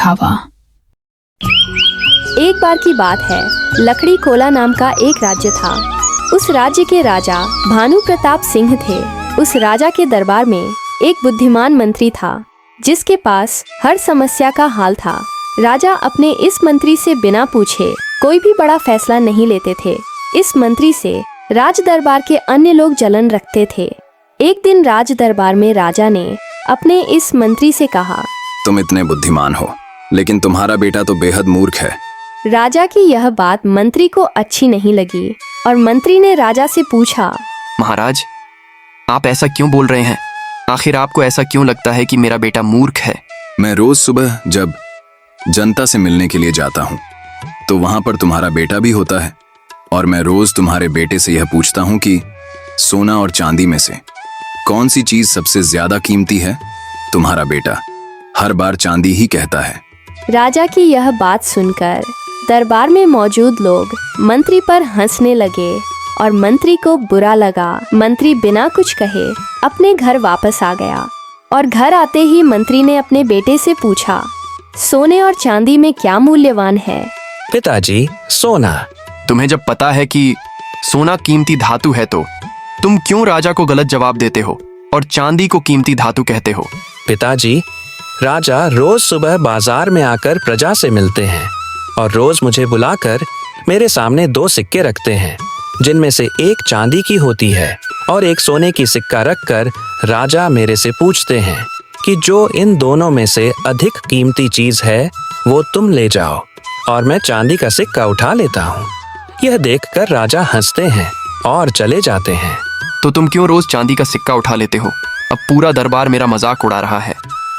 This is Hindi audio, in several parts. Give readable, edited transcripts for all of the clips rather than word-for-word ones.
दिखावा। एक बार की बात है, लकड़ी कोला नाम का एक राज्य था। उस राज्य के राजा भानु प्रताप सिंह थे। उस राजा के दरबार में एक बुद्धिमान मंत्री था, जिसके पास हर समस्या का हाल था। राजा अपने इस मंत्री से बिना पूछे कोई भी बड़ा फैसला नहीं लेते थे। इस मंत्री से राज दरबार के अन्य लोग जलन रखते थे। एक दिन राज दरबार में राजा ने अपने इस मंत्री से कहा, तुम इतने बुद्धिमान हो, लेकिन तुम्हारा बेटा तो बेहद मूर्ख है। राजा की यह बात मंत्री को अच्छी नहीं लगी और मंत्री ने राजा से पूछा, महाराज, आप ऐसा क्यों बोल रहे हैं? आखिर आपको ऐसा क्यों लगता है कि मेरा बेटा मूर्ख है? मैं रोज सुबह जब जनता से मिलने के लिए जाता हूँ तो वहां पर तुम्हारा बेटा भी होता है, और मैं रोज तुम्हारे बेटे से यह पूछता हूँ कि सोना और चांदी में से कौन सी चीज सबसे ज्यादा कीमती है। तुम्हारा बेटा हर बार चांदी ही कहता है। राजा की यह बात सुनकर दरबार में मौजूद लोग मंत्री पर हंसने लगे और मंत्री को बुरा लगा। मंत्री बिना कुछ कहे अपने घर वापस आ गया और घर आते ही मंत्री ने अपने बेटे से पूछा, सोने और चांदी में क्या मूल्यवान है? पिताजी, सोना। तुम्हें जब पता है कि सोना कीमती धातु है तो तुम क्यों राजा को गलत जवाब देते हो और चांदी को कीमती धातु कहते हो? पिताजी, राजा रोज सुबह बाजार में आकर प्रजा से मिलते हैं और रोज मुझे बुलाकर मेरे सामने 2 सिक्के रखते हैं, जिनमें से एक चांदी की होती है और एक सोने की सिक्का रखकर राजा मेरे से पूछते हैं कि जो इन दोनों में से अधिक कीमती चीज है वो तुम ले जाओ, और मैं चांदी का सिक्का उठा लेता हूँ। यह देखकर राजा हंसते हैं और चले जाते हैं। तो तुम क्यों रोज चांदी का सिक्का उठा लेते हो? अब पूरा दरबार मेरा मजाक उड़ा रहा है।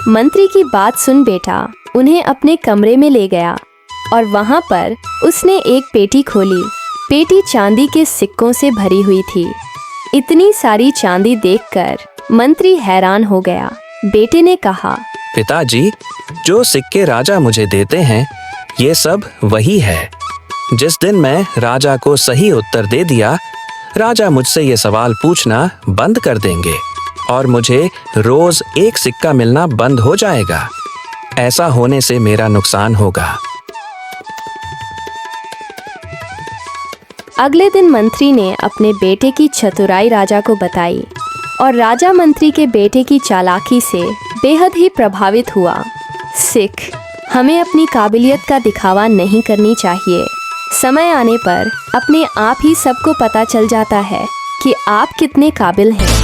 मंत्री की बात सुन बेटा उन्हें अपने कमरे में ले गया और वहां पर उसने एक पेटी खोली। पेटी चांदी के सिक्कों से भरी हुई थी। इतनी सारी चांदी देखकर मंत्री हैरान हो गया। बेटे ने कहा, पिताजी, जो सिक्के राजा मुझे देते हैं ये सब वही है। जिस दिन मैं राजा को सही उत्तर दे दिया, राजा मुझसे ये सवाल पूछना बंद कर देंगे और मुझे रोज एक सिक्का मिलना बंद हो जाएगा। ऐसा होने से मेरा नुकसान होगा। अगले दिन मंत्री ने अपने बेटे की चतुराई राजा को बताई और राजा मंत्री के बेटे की चालाकी से बेहद ही प्रभावित हुआ। सिख, हमें अपनी काबिलियत का दिखावा नहीं करनी चाहिए। समय आने पर अपने आप ही सबको पता चल जाता है कि आप कितने काबिल हैं।